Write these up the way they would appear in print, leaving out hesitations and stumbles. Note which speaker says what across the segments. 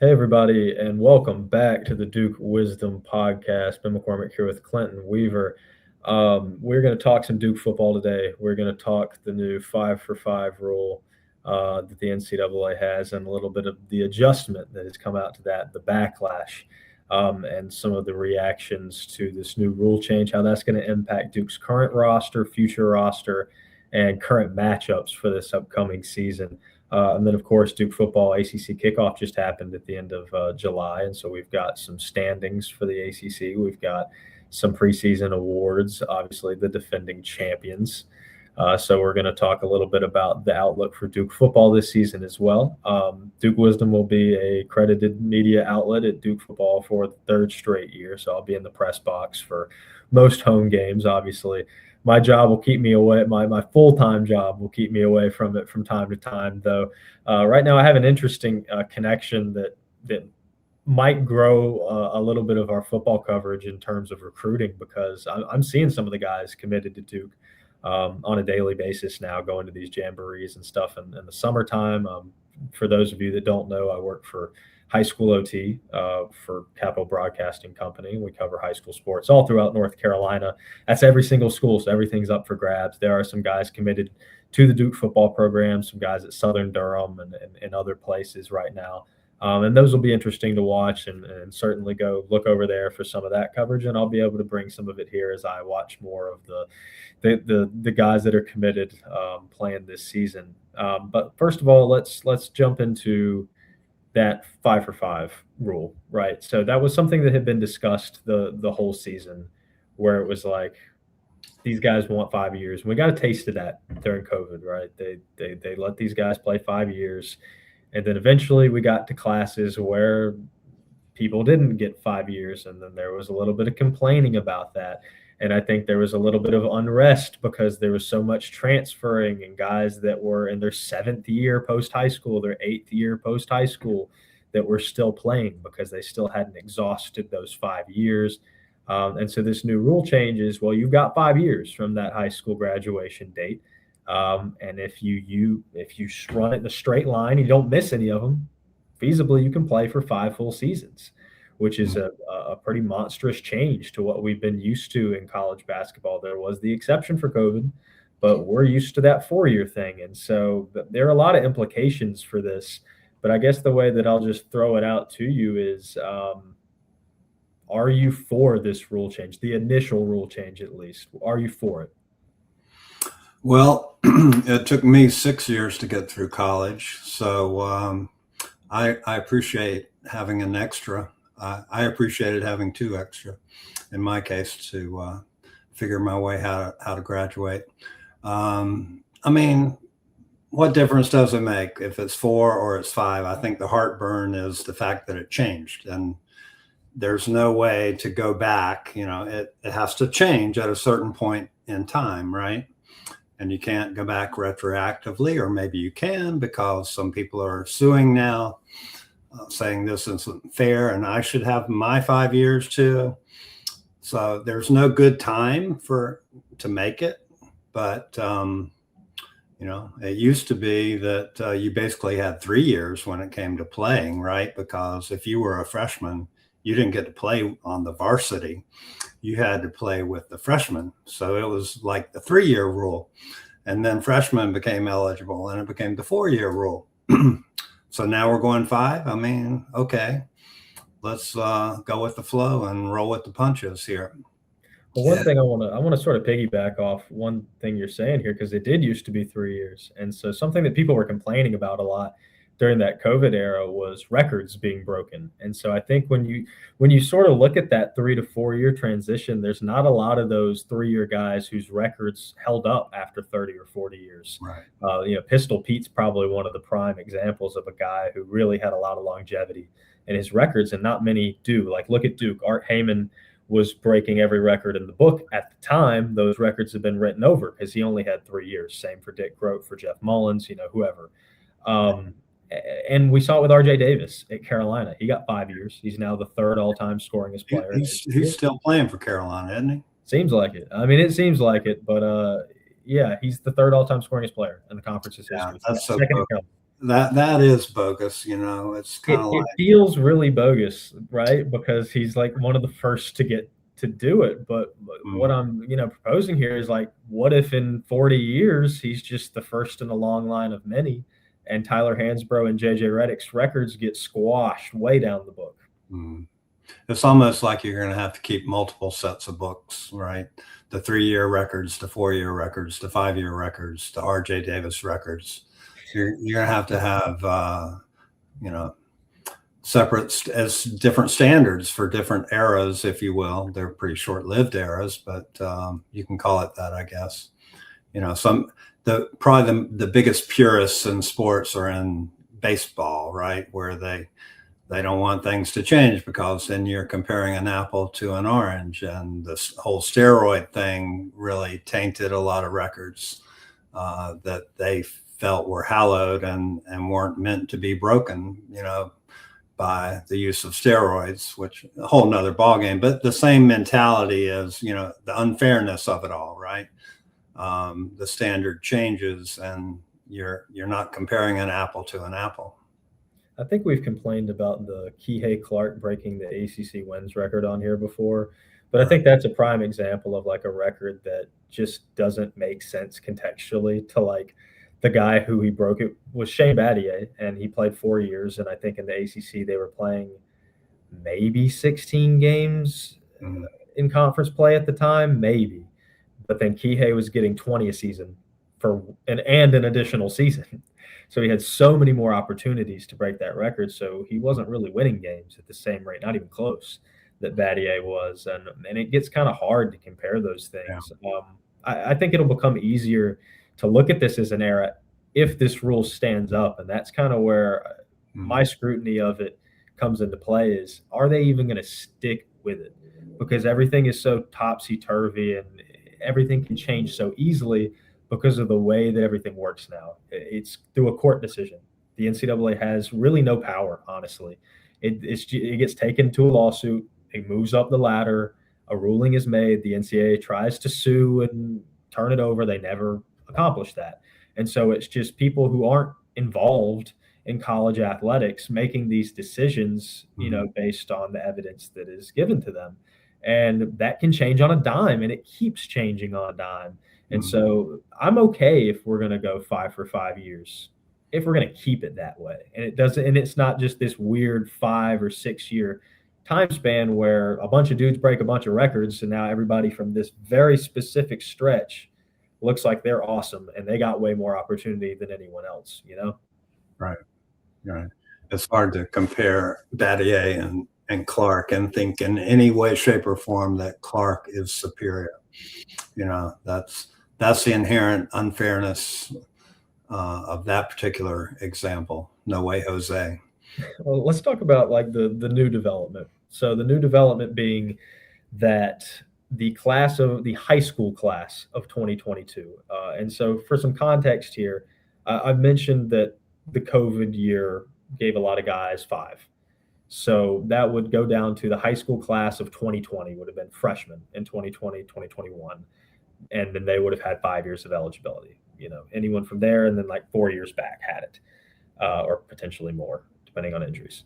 Speaker 1: Hey, everybody, and welcome back to the Duke Wisdom Podcast. Ben McCormick here with Clinton Weaver. We're going to talk some Duke football today. We're going to talk the new 5-for-5 rule that the NCAA has and a little bit of the adjustment that has come out to that, the backlash, and some of the reactions to this new rule change, how that's going to impact Duke's current roster, future roster, and current matchups for this upcoming season. And then, of course, Duke football ACC kickoff just happened at the end of July. And so we've got some standings for the ACC. We've got some preseason awards, obviously, the defending champions. So we're going to talk a little bit about the outlook for Duke football this season as well. Duke Wisdom will be a credited media outlet at Duke football for the third straight year. So I'll be in the press box for most home games, obviously. My job will keep me away. My full-time job will keep me away from it from time to time, though. Right now, I have an interesting connection that might grow a little bit of our football coverage in terms of recruiting because I'm seeing some of the guys committed to Duke on a daily basis now, going to these jamborees and stuff in the summertime. For those of you that don't know, I work for high school OT for Capital Broadcasting Company. We cover high school sports all throughout North Carolina. That's every single school, so everything's up for grabs. There are some guys committed to the Duke football program, some guys at Southern Durham and other places right now. And those will be interesting to watch and certainly go look over there for some of that coverage. And I'll be able to bring some of it here as I watch more of the guys that are committed playing this season. But first of all, let's jump into that 5-for-5 rule, right? So that was something that had been discussed the whole season, where it was like these guys want 5 years. We got a taste of that during COVID, right? They let these guys play 5 years, and then eventually we got to classes where people didn't get 5 years, and then there was a little bit of complaining about that. And I think there was a little bit of unrest because there was so much transferring and guys that were in their seventh year post high school, their eighth year post high school, that were still playing because they still hadn't exhausted those 5 years. And so this new rule change is, well, you've got 5 years from that high school graduation date. And if you run it in a straight line, you don't miss any of them, feasibly you can play for 5 full seasons, which is a pretty monstrous change to what we've been used to in college basketball. There was the exception for COVID, but we're used to that 4-year thing. And so there are a lot of implications for this. But I guess the way that I'll just throw it out to you is, are you for this rule change, the initial rule change at least? Are you for it?
Speaker 2: Well, it took me 6 years to get through college. So I appreciate having an extra. I appreciated having 2 extra, in my case, to figure my way how to graduate. I mean, what difference does it make if it's 4 or it's 5? I think the heartburn is the fact that it changed, and there's no way to go back. It has to change at a certain point in time, right? And you can't go back retroactively, or maybe you can because some people are suing now, saying this isn't fair and I should have my 5 years too. So there's no good time to make it. But, it used to be that you basically had 3 years when it came to playing, right? Because if you were a freshman, you didn't get to play on the varsity. You had to play with the freshmen. So it was like the 3-year rule. And then freshmen became eligible and it became the 4-year rule. So now we're going 5. I mean, okay, let's go with the flow and roll with the punches here.
Speaker 1: Well, one thing I want to sort of piggyback off one thing you're saying here, because it did used to be 3 years. And so something that people were complaining about a lot during that COVID era was records being broken. And so I think when you sort of look at that 3 to 4 year transition, there's not a lot of those 3-year guys whose records held up after 30 or 40 years.
Speaker 2: Right.
Speaker 1: Pistol Pete's probably one of the prime examples of a guy who really had a lot of longevity in his records, and not many do. Like, look at Duke. Art Heyman was breaking every record in the book at the time. Those records have been written over because he only had 3 years. Same for Dick Groat, for Jeff Mullins, whoever. And we saw it with R.J. Davis at Carolina. He got 5 years. He's now the 3rd all-time scoringest player.
Speaker 2: He's still playing for Carolina, isn't he?
Speaker 1: Seems like it. I mean, it seems like it, but yeah, he's the 3rd all-time scoringest player in the conference's history.
Speaker 2: That's so
Speaker 1: second
Speaker 2: cool.
Speaker 1: to come.
Speaker 2: that is bogus. It's kind of
Speaker 1: It
Speaker 2: like,
Speaker 1: feels really bogus, right? Because he's like one of the first to get to do it. But what
Speaker 2: mm,
Speaker 1: I'm, proposing here is like, what if in 40 years he's just the first in a long line of many, and Tyler Hansbrough and JJ Redick's records get squashed way down the book?
Speaker 2: mm. It's almost like you're going to have to keep multiple sets of books, right? The 3-year records, the 4-year records, the 5-year records, the R.J. Davis records. You're going to have you know, separate as different standards for different eras, if you will. They're pretty short-lived eras, but you can call it that, I guess. Probably the biggest purists in sports are in baseball, right, where they don't want things to change because then you're comparing an apple to an orange, and this whole steroid thing really tainted a lot of records that they felt were hallowed and weren't meant to be broken, by the use of steroids, which a whole nother ballgame. But the same mentality is, the unfairness of it all, right? The standard changes, and you're not comparing an apple to an apple.
Speaker 1: I think we've complained about the Kihei Clark breaking the ACC wins record on here before, but I
Speaker 2: Right.
Speaker 1: think that's a prime example of like a record that just doesn't make sense contextually to like the guy who he broke it was Shane Battier, and he played 4 years. And I think in the ACC they were playing maybe 16 games
Speaker 2: Mhm.
Speaker 1: in conference play at the time, maybe. But then Kihei was getting 20 a season for and an additional season. So he had so many more opportunities to break that record. So he wasn't really winning games at the same rate, not even close, that Battier was. And it gets kind of hard to compare those
Speaker 2: Yeah.
Speaker 1: things. I think it'll become easier to look at this as an era if this rule stands up. And that's kind of where my
Speaker 2: Mhm.
Speaker 1: scrutiny of it comes into play is, are they even going to stick with it? Because everything is so topsy-turvy and everything can change so easily because of the way that everything works now. It's through a court decision. The NCAA has really no power, honestly. It gets taken to a lawsuit. It moves up the ladder. A ruling is made. The NCAA tries to sue and turn it over. They never accomplish that. And so it's just people who aren't involved in college athletics making these decisions,
Speaker 2: Mhm.
Speaker 1: based on the evidence that is given to them. And that can change on a dime, and it keeps changing on a dime. And
Speaker 2: Mhm.
Speaker 1: so I'm okay if we're going to go 5 for 5 years, if we're going to keep it that way. And it's not just this weird 5 or 6 year time span where a bunch of dudes break a bunch of records. And now everybody from this very specific stretch looks like they're awesome and they got way more opportunity than anyone else.
Speaker 2: Right. Right. It's hard to compare Battier and Clark and think in any way, shape, or form that Clark is superior. That's the inherent unfairness of that particular example. No way, Jose.
Speaker 1: Well, let's talk about like the new development. So the new development being that the high school class of 2022. And so for some context here, I've mentioned that the COVID year gave a lot of guys five. So that would go down to the high school class of 2020 would have been freshmen in 2020, 2021. And then they would have had 5 years of eligibility. Anyone from there and then like 4 years back had it, or potentially more, depending on injuries.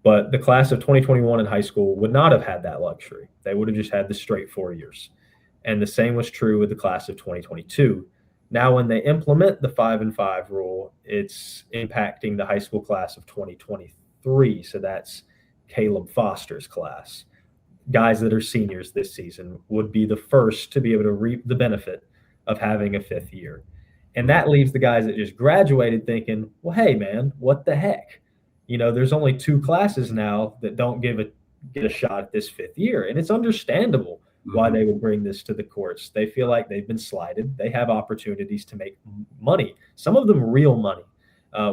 Speaker 1: But the class of 2021 in high school would not have had that luxury. They would have just had the straight 4 years. And the same was true with the class of 2022. Now, when they implement the 5-and-5 rule, it's impacting the high school class of 2023. So that's Caleb Foster's class. Guys that are seniors this season would be the first to be able to reap the benefit of having a fifth year. And
Speaker 2: Mm,
Speaker 1: that leaves the guys that just graduated thinking, well, hey, man, what the heck? There's only two classes now that don't get a shot at this fifth year. And it's understandable why
Speaker 2: mhm,
Speaker 1: they would bring this to the courts. They feel like they've been slighted. They have opportunities to make money, some of them real money,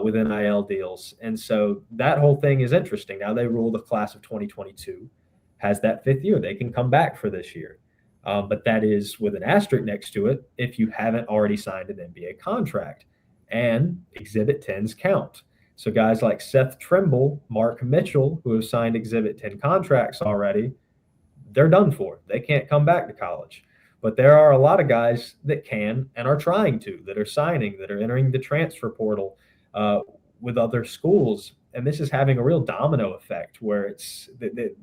Speaker 1: with NIL deals. And so that whole thing is interesting. Now they rule the class of 2022 has that fifth year. They can come back for this year. But that is with an asterisk next to it if you haven't already signed an NBA contract. And Exhibit 10s count. So guys like Seth Trimble, Mark Mitchell, who have signed Exhibit 10 contracts already, they're done for. They can't come back to college. But there are a lot of guys that can and are trying to, that are signing, that are entering the transfer portal. Uh, with other schools, and this is having a real domino effect where it's the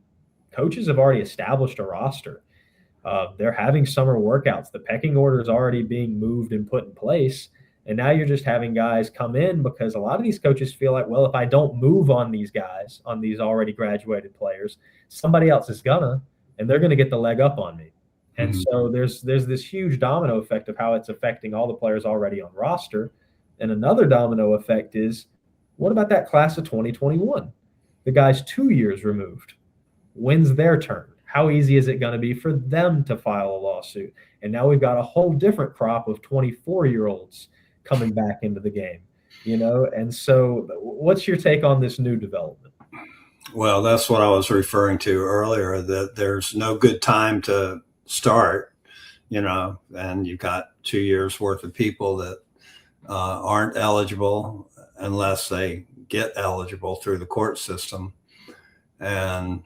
Speaker 1: coaches have already established a roster. They're having summer workouts. The pecking order is already being moved and put in place. And now you're just having guys come in because a lot of these coaches feel like, well, if I don't move on these guys, on these already graduated players, somebody else is gonna, and they're gonna get the leg up on me. And so there's this huge domino effect of how it's affecting all the players already on roster. And another domino effect is, what about that class of 2021? The guys 2 years removed. When's their turn? How easy is it going to be for them to file a lawsuit? And now we've got a whole different crop of 24-year-olds coming back into the game, And so what's your take on this new development?
Speaker 2: Well, that's what I was referring to earlier, that there's no good time to start, and you've got 2 years worth of people that aren't eligible unless they get eligible through the court system. And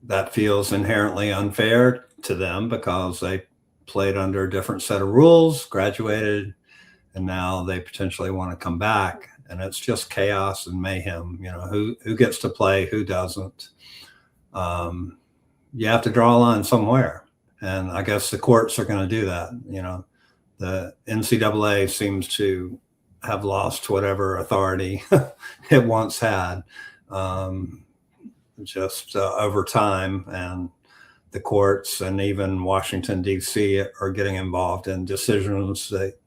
Speaker 2: that feels inherently unfair to them because they played under a different set of rules, graduated, and now they potentially want to come back. And it's just chaos and mayhem, who gets to play, who doesn't. You have to draw a line somewhere. And I guess the courts are going to do that. The NCAA seems to have lost whatever authority it once had. Just over time, and the courts and even Washington, D.C. are getting involved in decisions that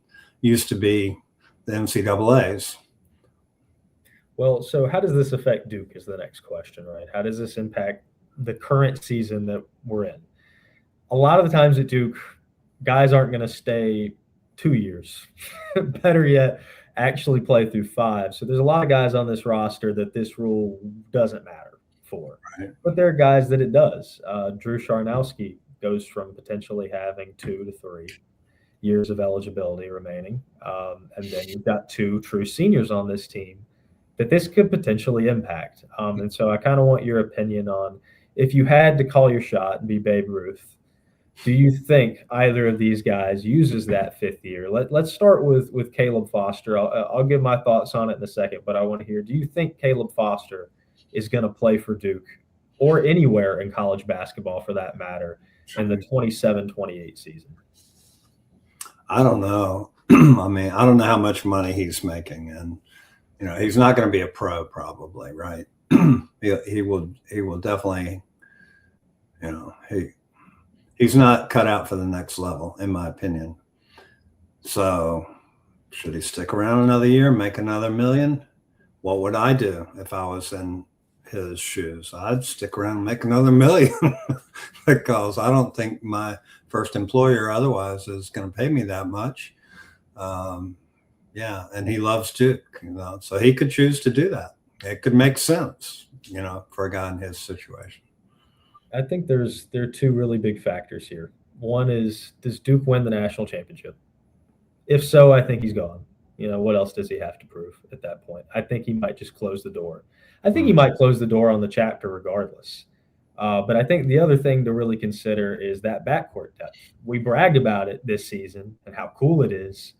Speaker 2: used to be the NCAA's.
Speaker 1: Well, so how does this affect Duke is the next question, right? How does this impact the current season that we're in? A lot of the times at Duke, guys aren't going to stay 2 years. Better yet, actually play through 5. So there's a lot of guys on this roster that this rule doesn't matter for.
Speaker 2: Right.
Speaker 1: But there are guys that it does. Drew Sharnowski goes from potentially having 2 to 3 years of eligibility remaining. And then you've got 2 true seniors on this team that this could potentially impact. And so I kind of want your opinion on, if you had to call your shot and be Babe Ruth, do you think either of these guys uses that 5th year? Let's start with Caleb Foster. I'll give my thoughts on it in a second, but I want to hear, do you think Caleb Foster is going to play for Duke or anywhere in college basketball for that matter in the 27-28 season?
Speaker 2: I don't know. I mean, I don't know how much money he's making, and he's not going to be a pro probably, right? he will definitely, he's not cut out for the next level, in my opinion. So should he stick around another year, make another $1 million? What would I do if I was in his shoes? I'd stick around and make another $1 million because I don't think my first employer otherwise is going to pay me that much. Yeah, and he loves Duke, so he could choose to do that. It could make sense, for a guy in his situation.
Speaker 1: I think there are 2 really big factors here. One is, does Duke win the national championship? If so, I think he's gone. What else does he have to prove at that point? I think he might just close the door. I think he might close the door on the chapter regardless. But I think the other thing to really consider is that backcourt depth. We bragged about it this season and how cool it is.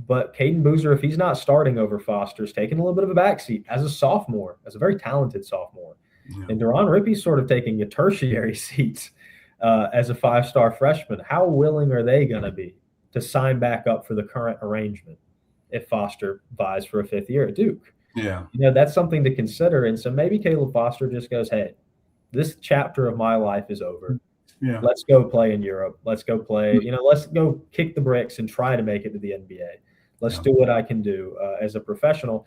Speaker 1: But Caden Boozer, if he's not starting over Foster, is taking a little bit of a backseat as a sophomore, as a very talented sophomore. Yeah. And Deron Rippey's sort of taking a tertiary seat as a 5-star freshman. How willing are they going to be to sign back up for the current arrangement if Foster vies for a 5th year at Duke?
Speaker 2: Yeah.
Speaker 1: That's something to consider. And so maybe Caleb Foster just goes, hey, this chapter of my life is over.
Speaker 2: Yeah.
Speaker 1: Let's go play in Europe. Let's go play, let's go kick the bricks and try to make it to the NBA. Let's do what I can do as a professional.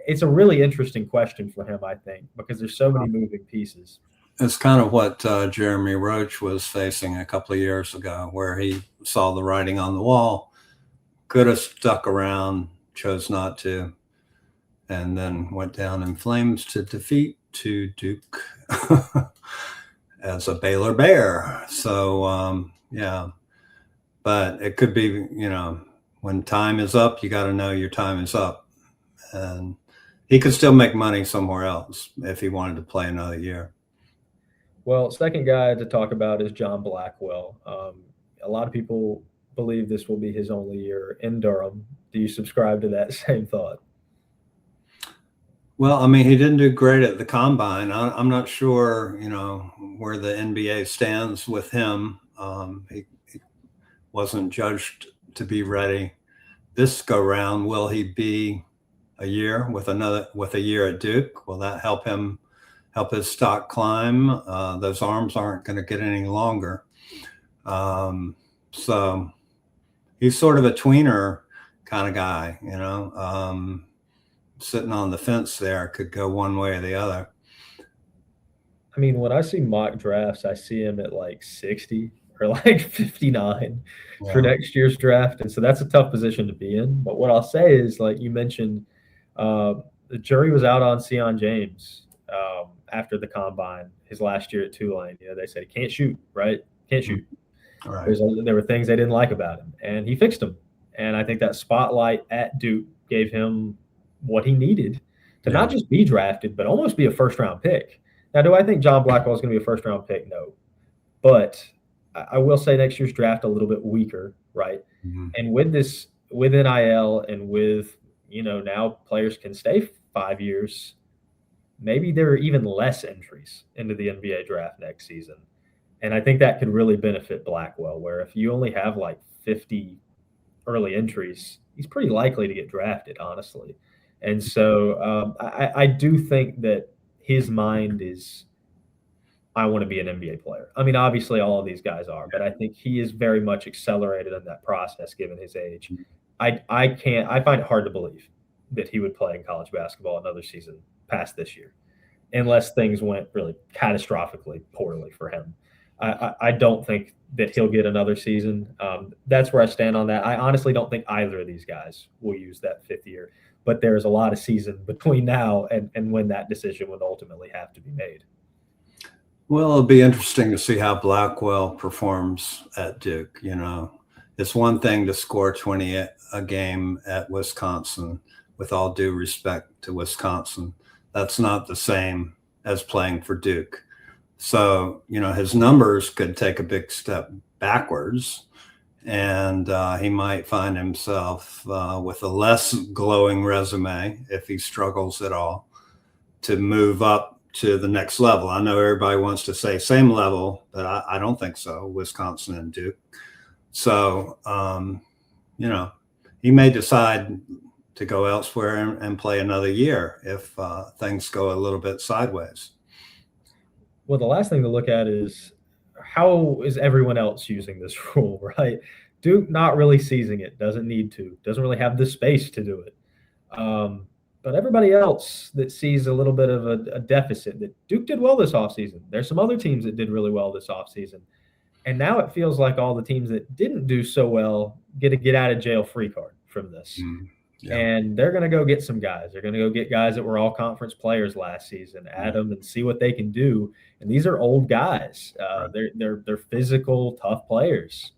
Speaker 1: It's a really interesting question for him, I think, because there's so many moving pieces.
Speaker 2: It's kind of what Jeremy Roach was facing a couple of years ago, where he saw the writing on the wall, could have stuck around, chose not to, and then went down in flames to defeat to Duke as a Baylor Bear. So, yeah, but it could be, when time is up, you got to know your time is up. And he could still make money somewhere else if he wanted to play another year.
Speaker 1: Well, second guy to talk about is John Blackwell. A lot of people believe this will be his only year in Durham. Do you subscribe to that same thought?
Speaker 2: Well, I mean, he didn't do great at the combine. I'm not sure, where the NBA stands with him. He wasn't judged to be ready this go round. Will he be a year with a year at Duke? Will that help his stock climb? Those arms aren't going to get any longer. So he's sort of a tweener kind of guy, sitting on the fence there, could go one way or the other.
Speaker 1: I mean, when I see mock drafts, I see him at like 60 or like 59 for
Speaker 2: Yeah.
Speaker 1: next year's draft. And so that's a tough position to be in. But what I'll say is, like you mentioned, the jury was out on Sion James after the combine, his last year at Tulane. They said he can't shoot, right? Can't shoot.
Speaker 2: Right.
Speaker 1: There were things they didn't like about him, and he fixed them. And I think that spotlight at Duke gave him what he needed to not just be drafted, but almost be a first round pick. Now, do I think John Blackwell is going to be a first round pick? No. But I will say next year's draft a little bit weaker, right?
Speaker 2: Mm-hmm.
Speaker 1: And with NIL and with, now players can stay 5 years, maybe there are even less entries into the NBA draft next season. And I think that could really benefit Blackwell, where if you only have like 50 early entries, he's pretty likely to get drafted, honestly. And so I do think that his mind is, I want to be an NBA player. I mean, obviously, all of these guys are, but I think he is very much accelerated in that process given his age. I find it hard to believe that he would play in college basketball another season past this year, unless things went really catastrophically poorly for him. I don't think that he'll get another season. That's where I stand on that. I honestly don't think either of these guys will use that fifth year, but there's a lot of season between now and when that decision would ultimately have to be made.
Speaker 2: Well, it'll be interesting to see how Blackwell performs at Duke. It's one thing to score 20 a game at Wisconsin, with all due respect to Wisconsin. That's not the same as playing for Duke. So, his numbers could take a big step backwards, and he might find himself with a less glowing resume, if he struggles at all, to move up to the next level. I know everybody wants to say same level, but I don't think so, Wisconsin and Duke. So, he may decide to go elsewhere and play another year if things go a little bit sideways.
Speaker 1: Well, the last thing to look at is how is everyone else using this rule, right? Duke not really seizing it, doesn't need to, doesn't really have the space to do it. But everybody else that sees a little bit of a deficit, that Duke did well this offseason. There's some other teams that did really well this offseason. And now it feels like all the teams that didn't do so well get a get out of jail free card from this. Yeah. And they're going to go get some guys. They're going to go get guys that were all conference players last season, add them and see what they can do. And these are old guys. They're physical, tough players.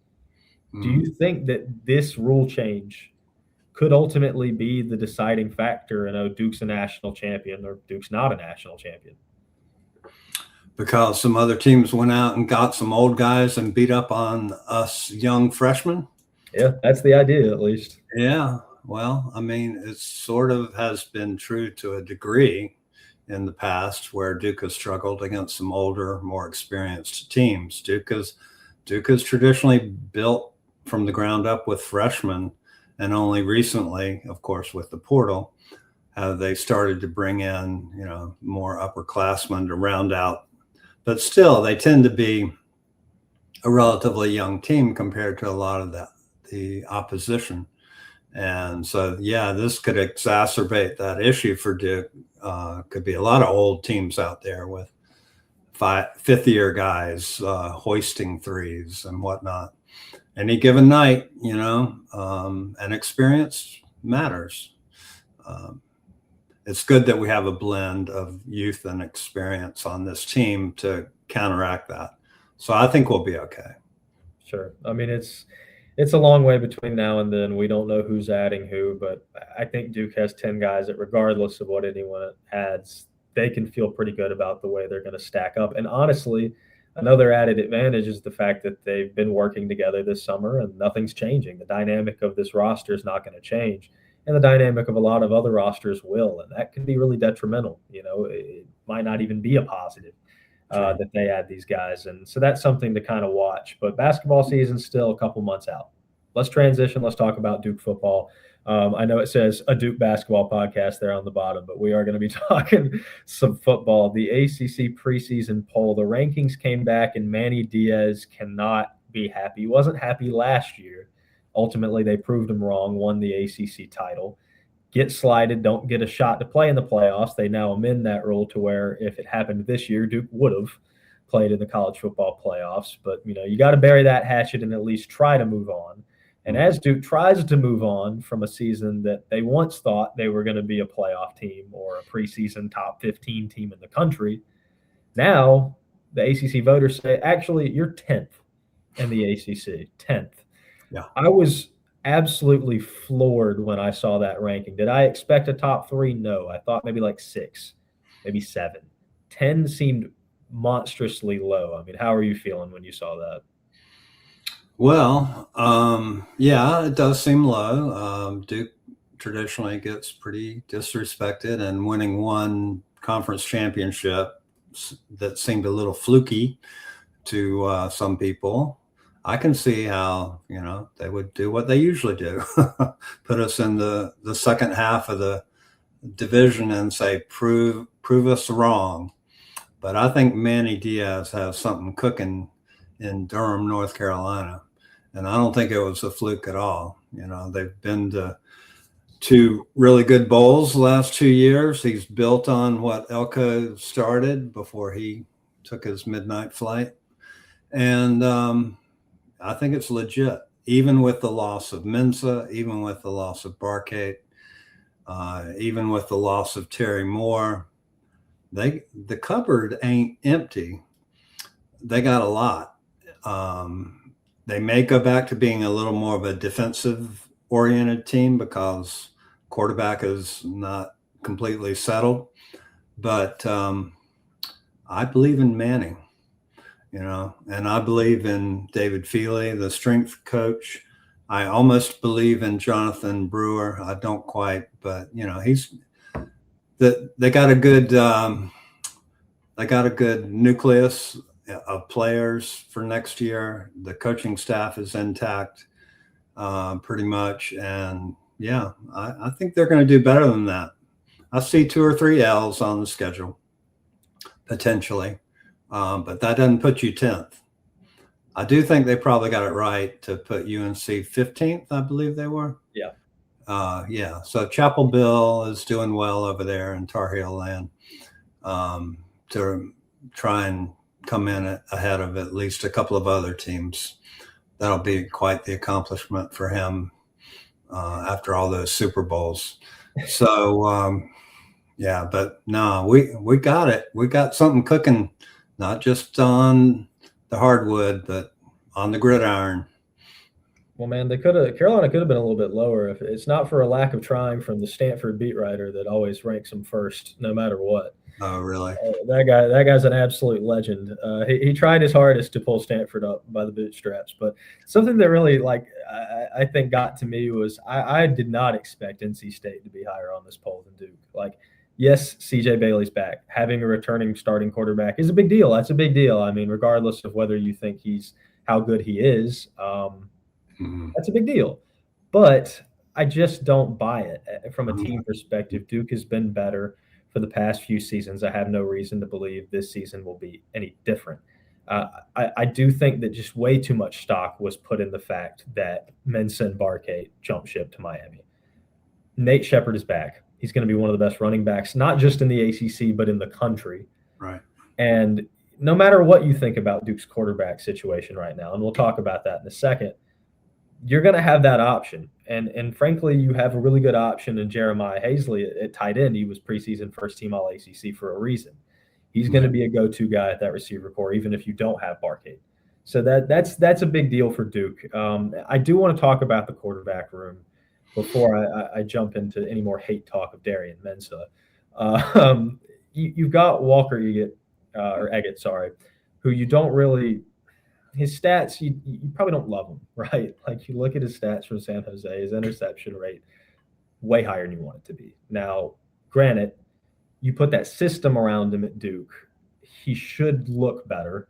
Speaker 1: Do you think that this rule change could ultimately be the deciding factor in Duke's a national champion or Duke's not a national champion?
Speaker 2: Because some other teams went out and got some old guys and beat up on us young freshmen?
Speaker 1: Yeah, that's the idea, at least.
Speaker 2: Yeah. Well, I mean, it sort of has been true to a degree in the past, where Duke has struggled against some older, more experienced teams. Duke is traditionally built from the ground up with freshmen, and only recently, of course, with the portal, have they started to bring in, more upperclassmen to round out. But still, they tend to be a relatively young team compared to a lot of the opposition. And so, yeah, this could exacerbate that issue for Duke. Could be a lot of old teams out there with fifth-year guys hoisting threes and whatnot. Any given night, and experience matters. It's good that we have a blend of youth and experience on this team to counteract that. So I think we'll be okay.
Speaker 1: Sure. I mean, it's a long way between now and then. We don't know who's adding who, but I think Duke has 10 guys that regardless of what anyone adds, they can feel pretty good about the way they're going to stack up. And honestly, another added advantage is the fact that they've been working together this summer and nothing's changing. The dynamic of this roster is not going to change. and the dynamic of a lot of other rosters will, and that can be really detrimental. It might not even be a positive
Speaker 2: Sure.
Speaker 1: that they add these guys, and so that's something to kind of watch. But basketball season's still a couple months out. Let's transition. Let's talk about Duke football. I know it says a Duke basketball podcast there on the bottom, but we are going to be talking some football. The ACC preseason poll, the rankings came back, and Manny Diaz cannot be happy. He wasn't happy last year. Ultimately, they proved him wrong, won the ACC title. Get slided, don't get a shot to play in the playoffs. They now amend that rule to where if it happened this year, Duke would have played in the college football playoffs. But, you got to bury that hatchet and at least try to move on. And as Duke tries to move on from a season that they once thought they were going to be a playoff team or a preseason top 15 team in the country, now the ACC voters say, actually, you're 10th in the ACC, 10th.
Speaker 2: Yeah.
Speaker 1: I was absolutely floored when I saw that ranking. Did I expect a top 3? No. I thought maybe like 6, maybe 7. 10 seemed monstrously low. I mean, how are you feeling when you saw that?
Speaker 2: Well, yeah, it does seem low. Duke traditionally gets pretty disrespected, and winning one conference championship that seemed a little fluky to some people. I can see how they would do what they usually do, put us in the second half of the division and say prove us wrong. But I think Manny Diaz has something cooking in Durham, North Carolina. And I don't think it was a fluke at all. They've been to 2 really good bowls the last 2 years. He's built on what Elko started before he took his midnight flight. And I think it's legit, even with the loss of Mensa, even with the loss of Barkate, even with the loss of Terry Moore. The cupboard ain't empty. They got a lot. They may go back to being a little more of a defensive-oriented team because quarterback is not completely settled. But I believe in Manning, and I believe in David Feely, the strength coach. I almost believe in Jonathan Brewer. I don't quite, but they got a good nucleus of players for next year. The coaching staff is intact, pretty much. And yeah, I think they're going to do better than that. I see 2 or 3 L's on the schedule, potentially. But that doesn't put you 10th. I do think they probably got it right to put UNC 15th, I believe they were.
Speaker 1: Yeah.
Speaker 2: Yeah. So Chapel Bill is doing well over there in Tar Heel land, to try and come in ahead of at least a couple of other teams. That'll be quite the accomplishment for him after all those Super Bowls. So, yeah, but no, we got it. We got something cooking, not just on the hardwood, but on the gridiron.
Speaker 1: Well, man, Carolina could have been a little bit lower if it's not for a lack of trying from the Stanford beat writer that always ranks them first, no matter what.
Speaker 2: Oh, really?
Speaker 1: That guy's an absolute legend. He tried his hardest to pull Stanford up by the bootstraps, but something that really I think got to me was I did not expect NC State to be higher on this poll than Duke. Yes, CJ Bailey's back. Having a returning starting quarterback is a big deal. That's a big deal. I mean, regardless of whether you think how good he is, that's a big deal. But I just don't buy it from a team perspective. Duke has been better for the past few seasons. I have no reason to believe this season will be any different. I do think that just way too much stock was put in the fact that Mensa and Barkate jumped ship to Miami. Nate Shepard is back. He's going to be one of the best running backs, not just in the ACC, but in the country.
Speaker 2: Right.
Speaker 1: And no matter what you think about Duke's quarterback situation right now, and we'll talk about that in a second, you're going to have that option. And frankly, you have a really good option in Jeremiah Hazley at tight end. He was preseason first-team All-ACC for a reason. He's going to be a go-to guy at that receiver core, even if you don't have Barkate. So that's a big deal for Duke. I do want to talk about the quarterback room before I jump into any more hate talk of Darian Mensa. You've got Walker Eggett, who you don't really – his stats, you probably don't love him, right? You look at his stats from San Jose, his interception rate, way higher than you want it to be. Now, granted, you put that system around him at Duke, he should look better.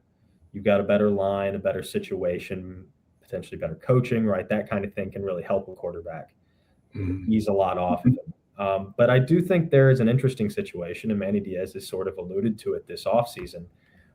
Speaker 1: You've got a better line, a better situation, potentially better coaching, right? That kind of thing can really help a quarterback ease a lot off of him. But I do think there is an interesting situation, and Manny Diaz has sort of alluded to it this offseason,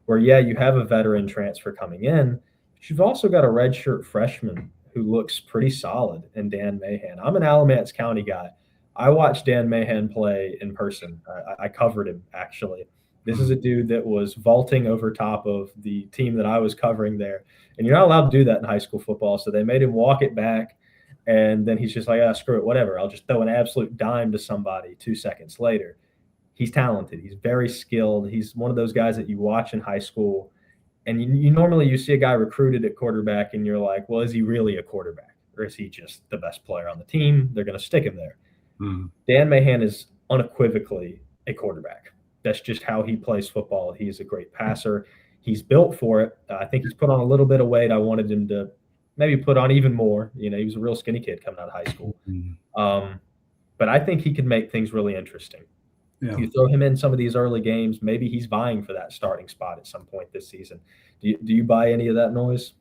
Speaker 1: where, yeah, you have a veteran transfer coming in, but you've also got a redshirt freshman who looks pretty solid in Dan Mahan. I'm an Alamance County guy. I watched Dan Mahan play in person. I covered him, actually. This is a dude that was vaulting over top of the team that I was covering there. And you're not allowed to do that in high school football. So they made him walk it back. And then he's just like, screw it, whatever. I'll just throw an absolute dime to somebody 2 seconds later. He's talented. He's very skilled. He's one of those guys that you watch in high school. And you normally you see a guy recruited at quarterback and you're like, well, is he really a quarterback? Or is he just the best player on the team? They're going to stick him there. Dan Mahan is unequivocally a quarterback. That's just how he plays football. He's a great passer. He's built for it. I think he's put on a little bit of weight. I wanted him to maybe put on even more. He was a real skinny kid coming out of high school. But I think he could make things really interesting. Yeah. You throw him in some of these early games, maybe he's vying for that starting spot at some point this season. Do you buy any of that noise?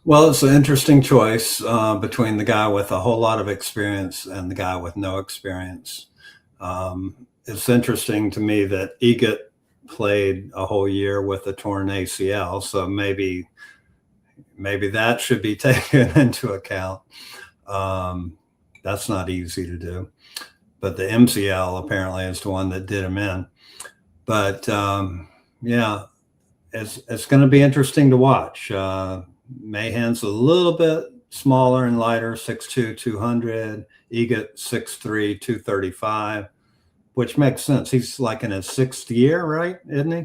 Speaker 2: Well, it's an interesting choice between the guy with a whole lot of experience and the guy with no experience. It's interesting to me that Egett played a whole year with a torn ACL, so maybe that should be taken into account. That's not easy to do. But the MCL apparently is the one that did him in. But, yeah, it's going to be interesting to watch. Mahan's a little bit smaller and lighter, 6'2", 200. Egett, 6'3", 235, which makes sense. He's like in his 6th year, right? Isn't he?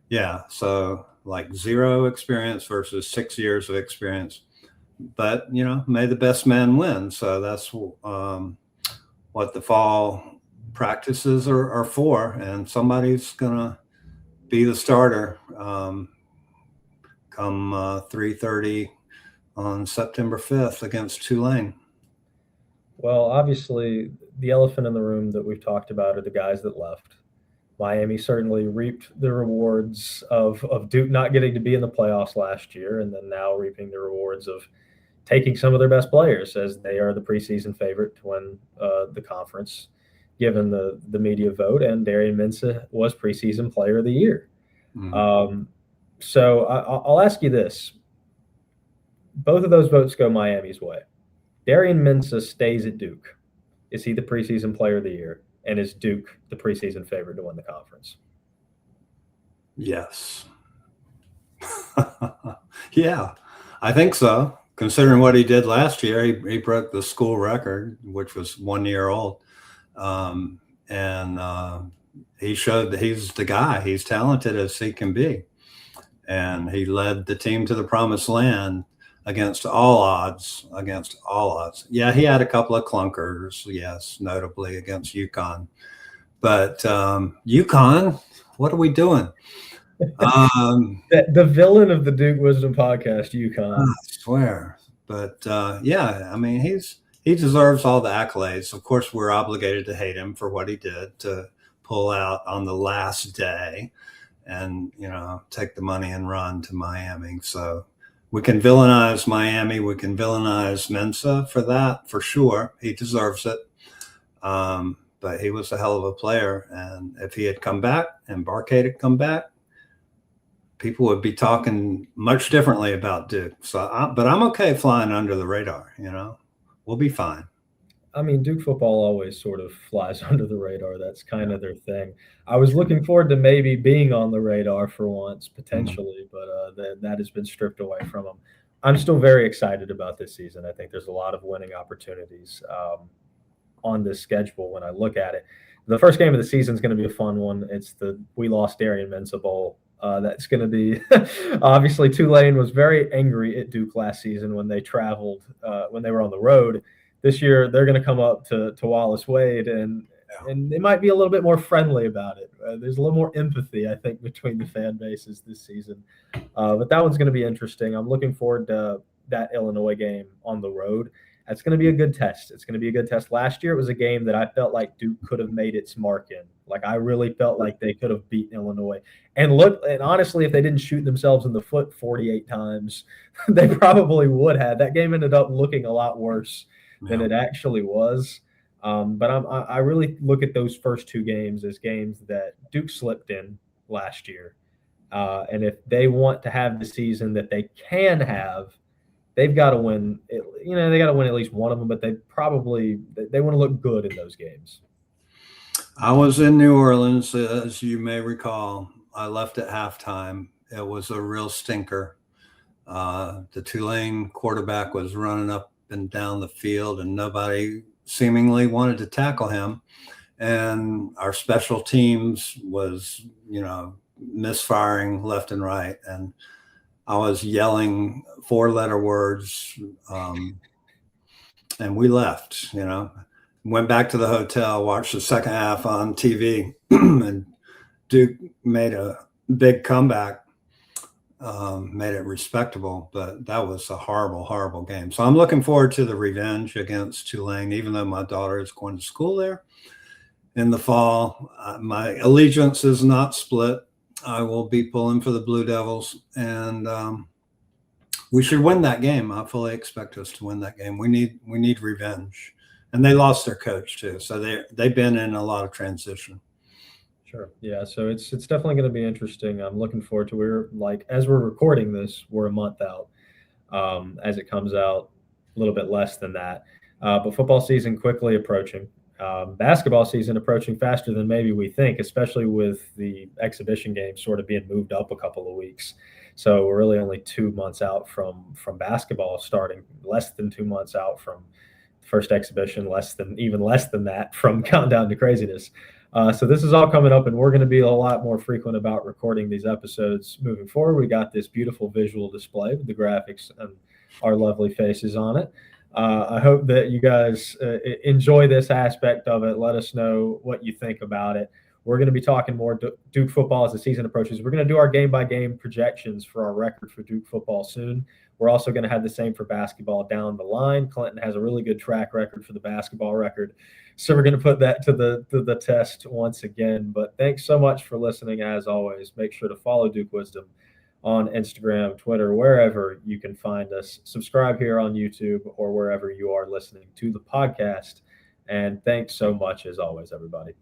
Speaker 2: Yeah, so like 0 experience versus 6 years of experience. But, may the best man win. So that's what the fall practices are for. And somebody's going to be the starter come 3:30 on September 5th against Tulane.
Speaker 1: Well, obviously, the elephant in the room that we've talked about are the guys that left. Miami certainly reaped the rewards of Duke not getting to be in the playoffs last year, and then now reaping the rewards of taking some of their best players, as they are the preseason favorite to win the conference, given the media vote. And Darian Mensah was preseason player of the year. So I'll ask you this. Both of those votes go Miami's way. Darian Mensah stays at Duke. Is he the preseason player of the year? And is Duke the preseason favorite to win the conference?
Speaker 2: Yes. Yeah, I think so. Considering what he did last year, he broke the school record, which was 1 year old. And he showed that he's the guy. He's talented as he can be. And he led the team to the promised land against all odds. Yeah, he had a couple of clunkers, yes, notably against UConn. But UConn, what are we doing?
Speaker 1: The villain of the Duke Wisdom podcast, UConn.
Speaker 2: I swear. But yeah, I mean, he deserves all the accolades. Of course, we're obligated to hate him for what he did to pull out on the last day and, take the money and run to Miami. So we can villainize Miami. We can villainize Mensah for that, for sure. He deserves it. But he was a hell of a player. And if he had come back and Barcade had come back, people would be talking much differently about Duke. But I'm okay flying under the radar, We'll be fine.
Speaker 1: I mean, Duke football always sort of flies under the radar. That's kind of their thing. I was looking forward to maybe being on the radar for once, potentially, but that has been stripped away from them. I'm still very excited about this season. I think there's a lot of winning opportunities on this schedule when I look at it. The first game of the season is going to be a fun one. It's the We Lost Darian Mensah Bowl. That's going to be obviously Tulane was very angry at Duke last season when they traveled, when they were on the road. This year, they're going to come up to Wallace Wade, and they might be a little bit more friendly about it. There's a little more empathy, I think, between the fan bases this season. But that one's going to be interesting. I'm looking forward to that Illinois game on the road. That's going to be a good test. It's going to be a good test. Last year, it was a game that I felt like Duke could have made its mark in. Like, I really felt like they could have beaten Illinois. And honestly, if they didn't shoot themselves in the foot 48 times, they probably would have. That game ended up looking a lot worse than it actually was. But I really look at those first two games as games that Duke slipped in last year. And if they want to have the season that they can have, they've got to win. They got to win at least one of them, but they want to look good in those games.
Speaker 2: I was in New Orleans, as you may recall. I left at halftime. It was a real stinker. The Tulane quarterback was running up and down the field, and nobody seemingly wanted to tackle him. And our special teams was, misfiring left and right. And I was yelling 4-letter words. And we left, went back to the hotel, watched the second half on TV, and Duke made a big comeback, made it respectable, but that was a horrible, horrible game. So I'm looking forward to the revenge against Tulane, even though my daughter is going to school there in the fall. My allegiance is not split. I will be pulling for the Blue Devils, and we should win that game. I fully expect us to win that game. We need revenge. And they lost their coach too, so they've been in a lot of transition.
Speaker 1: Sure. Yeah. So it's definitely going to be interesting. I'm looking forward to. As we're recording this, we're a month out. As it comes out, a little bit less than that. But football season quickly approaching. Basketball season approaching faster than maybe we think, especially with the exhibition game sort of being moved up a couple of weeks. So we're really only 2 months out from basketball starting, less than 2 months out from first exhibition, less than that from Countdown to Craziness. So this is all coming up, and we're going to be a lot more frequent about recording these episodes moving forward. We got this beautiful visual display with the graphics and our lovely faces on it. I hope that you guys enjoy this aspect of it. Let us know what you think about it. We're going to be talking more Duke football as the season approaches. We're going to do our game-by-game projections for our record for Duke football soon. We're also going to have the same for basketball down the line. Clinton has a really good track record for the basketball record, so we're going to put that to the test once again. But thanks so much for listening. As always, make sure to follow Duke Wisdom on Instagram, Twitter, wherever you can find us. Subscribe here on YouTube or wherever you are listening to the podcast. And thanks so much, as always, everybody.